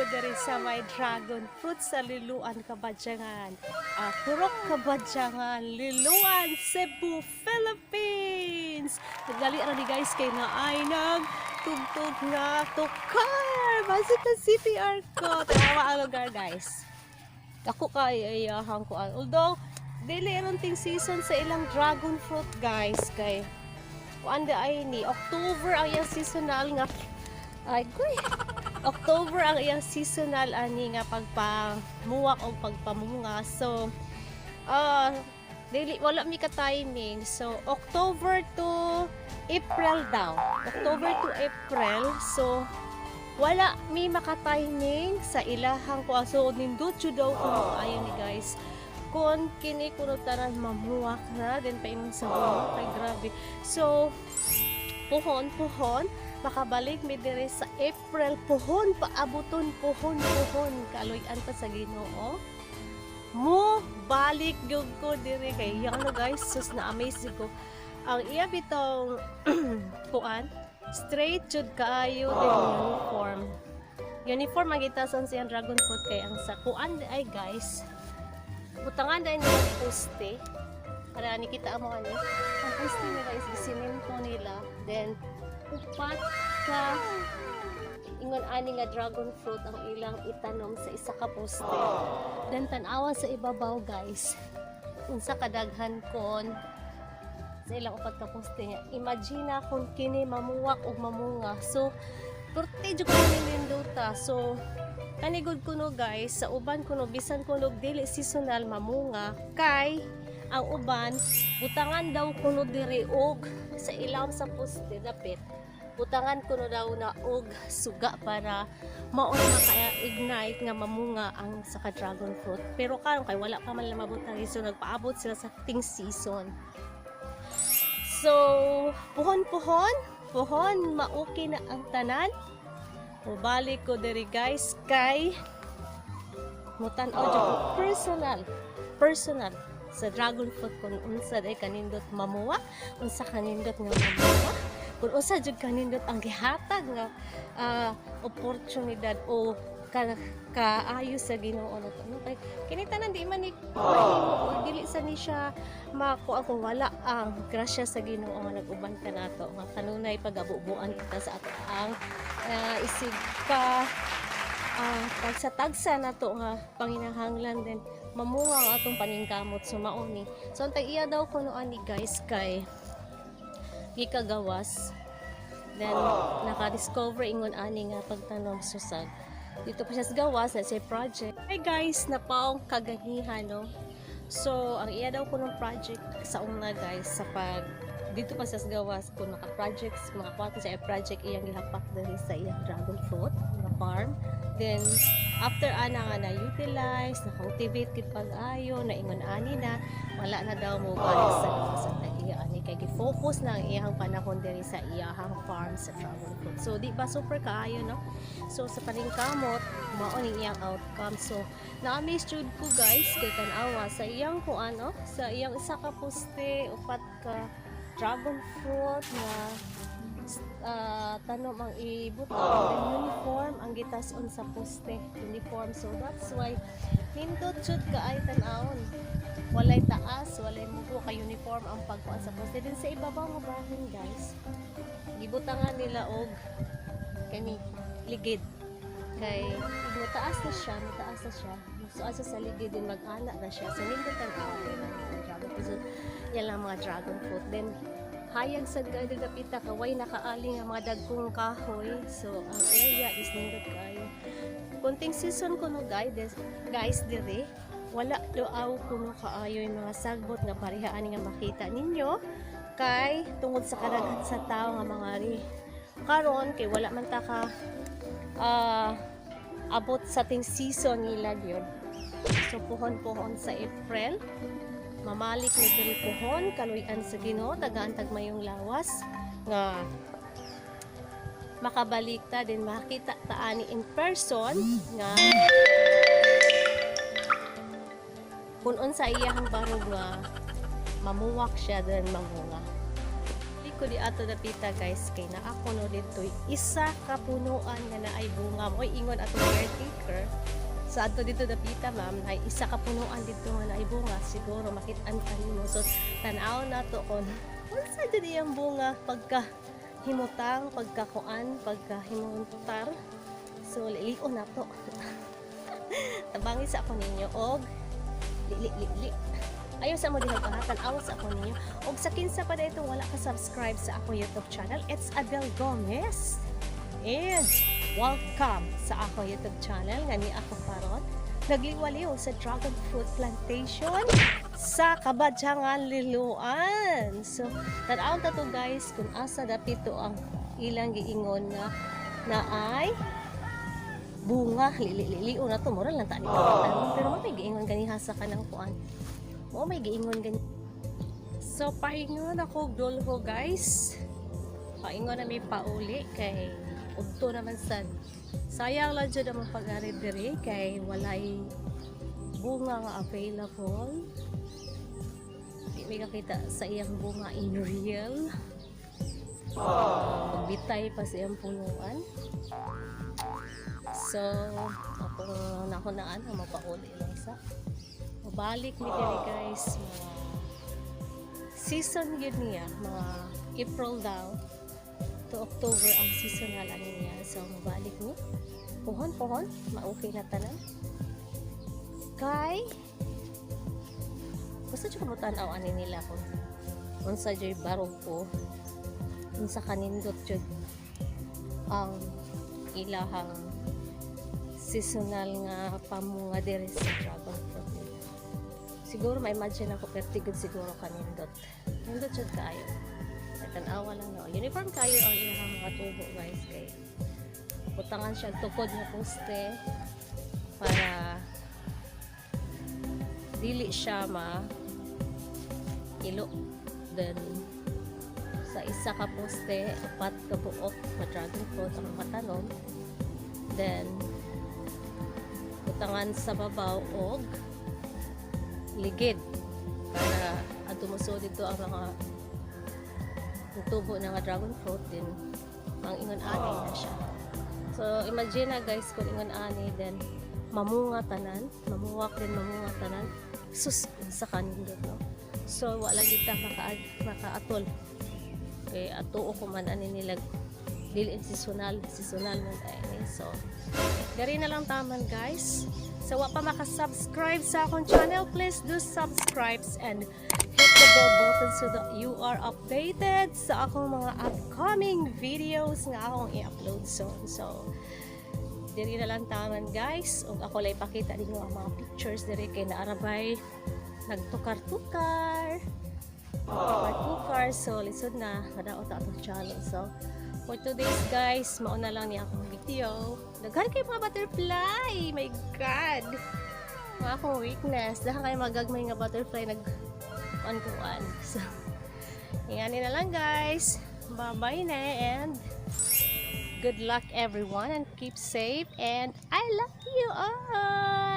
diri sa may dragon fruit sa Liloan, Kabadyangan. Purok Kabadyangan, Liloan, Cebu, Philippines. Nagali ra ni guys kay nga ay tugtog na tukar. Basta ka CPR ko. Tawa ang lugar guys. Ako kay ayahan ko. Although dili ron ting season sa ilang dragon fruit guys kay kuanda ay ni October ang iyang seasonal nga ay goy. October ang iyang seasonal ani nga pagpamuwak o pagpamunga. So dili wala mi ka timing. So October to April daw. October to April. So wala mi maka-timing sa ilahang ko. So nindot jud daw kuno ayo ni guys. Kun kini kuno tanan mamuwak na then paingon sa kay grabe. So puhon makabalik mi dire sa April puhon paabuton puhon kaloy-an pa sa Ginoo. Mo balik gyud ko dire kay ano guys sus na amaze ko. Ang iya bitong kuan straight jud kaayo din uniform ang gitason siyang dragon fruit kay ang sa kuan ay guys butangan dahil nila poste para nikita mo ani ang poste nila is gisimento nila then upat ka ingon ani nga dragon fruit ang ilang itanom sa isa ka poste then tan-awa sa ibabaw guys unsa kadaghan kon sa ilang upat ka poste niya imagine kung kini mamuwak o mamunga so turte jud ko ninduta so kanigod kuno guys sa uban kuno bisan kuno dili seasonal mamunga kay ang uban butangan daw kuno diri og sa ilam sa poste dapit butangan kuno daw na og suga para mao maka-ignite nga mamunga ang sa ka dragon fruit pero karon kay wala pa man mabutang so nagpaabot sila sa ting season so puhon mauki na ang tanan mubalik ko diri guys kay mutan-aw jud personal sa dragon fruit kung unsa day kanindot mamuwa unsa kanindot nga mamuwa kung unsa jud kanindot ang gihatag nga oportunidad o kaayo sa Ginoo nato no kay kini tanan di man ni mahimo dili sa ni siya makuha kung wala ang grasya sa Ginoo nga nag-uban ka nato nga kanunay pagabubuan kita sa ato ang isig ka tagsa nato nga panginahanglan din mamuha ang atong paningkamot so mao ni so antay iya daw kuno ani guys kay gikagawas then naka-discover ingon ani nga pagtanom susag dito pa siya sa gawas na siya project hey guys napaong kaganihan no so ang iya daw kuno project sa una guys sa pag dito pa sa gawas kung maka-projects makakuha ko sa project iyang gihapak dali sa iyang dragon fruit na farm then after ana nga na utilize na cultivate kit pag-ayo na ingon ani na wala na daw mo balik sa iya ani kay gi-focus na ang iyang panahon diri sa iyang farm sa dragon fruit so di ba super kaayo no so sa paningkamot mao ni iyang outcome so na-amaze jud ko guys kay tan-awa sa iyang kuan no sa iyang isa ka poste upat ka dragon fruit na tanom ang ibutang and uniform ang gitason sa poste uniform so that's why nindot jud ka ay tan-awon walay taas walay mugo ka uniform ang pagkuan sa poste din sa ibabaw nga bahin guys gibutangan nila og kani ligid kay mataas na siya so asa sa ligid din mag-ana na siya so nindot tan-awon dragon fruit yan lang mga dragon fruit then hayag sa gapita kaway nakaaling ang mga dagkong kahoy so ang area is nindot kayo kunting season kuno guys dire wala luaw kuno kaayo yung mga sagbot nga parehaan nga makita ninyo kay tungod sa kadaghan sa tao nga mga karon kay wala man ta ka abot sa ting season nila gyud so puhon sa April mamalik ni diri pohon kaluy-an sa Ginoo tagaan-tag mayong lawas nga makabalik ta din makita ta ani in person nga kun unsa iyang barog nga mamuwak siya din mamunga ko di ato dapita guys kay naa ko no dito isa ka punuan nga naay bunga mo ingon ato caretaker sa ato dito dapita ma'am ay isa ka punuan dito nga naay bunga siguro makit-an kanimo so tan-aw na to kon unsa diri ang bunga pagka himutang pagkakuan pagkahimuntar so lilion na to tabangis ako ninyo og li ayaw sa mo dinag tan-aw sa ako ninyo og sa kinsa pa dito wala ka subscribe sa ako YouTube channel it's Adel Gomez and welcome sa ako YouTube channel nga ni ako karon nagliwaliw sa dragon fruit plantation sa Kabadyangan Liloan so tan-aw ta to guys kung asa dapito ang ilang giingon nga naay bunga lili na to moral lang ta ni pero mo may giingon ganiha sa kanang kuan mo may giingon gani so paingon ako dolho guys paingon na may pauli kay udto naman sad sayang lang jud ang pag-ari diri kay walay bunga nga available di may kakita sa iyang bunga in real pagbitay pa sa iyang punuan so ako nakunaan ang mapauli lang sa mabalik ni diri guys mga season yun niya mga April daw to October ang seasonal ano niya so mabalik ni pohon ma-okay na tanan kay basta siya kamutanaw ani nila kung unsa joy barog ko unsa kanindot jud ang ilahang seasonal nga pamunga diri sa dragon fruit nila. Siguro may imagine ako pertigod siguro kanindot. Nindot jud kaayo. Tan-awa lang no. Uniform kayo ang ilang mga tubo guys kay butangan siya tukod nga poste para dili siya ma ilo then sa isa ka poste apat ka buok na dragon fruit ang matanom then butangan sa babaw og ligid para adto moso dito ang mga tubo ng dragon fruit din ang ingon ani na siya so imagine na guys kung ingon ani then mamunga tanan mamuwak din mamunga tanan sus sa kanindot no so wala kita makaatol kay ato ko man ani nila dili seasonal man ay so dari na lang taman guys so wa pa maka-subscribe sa akong channel please do subscribe and hit the bell button so that you are updated sa akong mga upcoming videos nga akong i-upload soon so diri na lang taman guys ug ako lay pakita ninyo ang mga pictures diri kay naarabay nagtukar-tukar so lisod na madaot atong channel so for today's guys mauna lang ni akong video daghan kay mga butterfly my god mga akong weakness daghan kay magagmay nga butterfly nag on so ingani na lang guys bye bye na and good luck everyone and keep safe and I love you all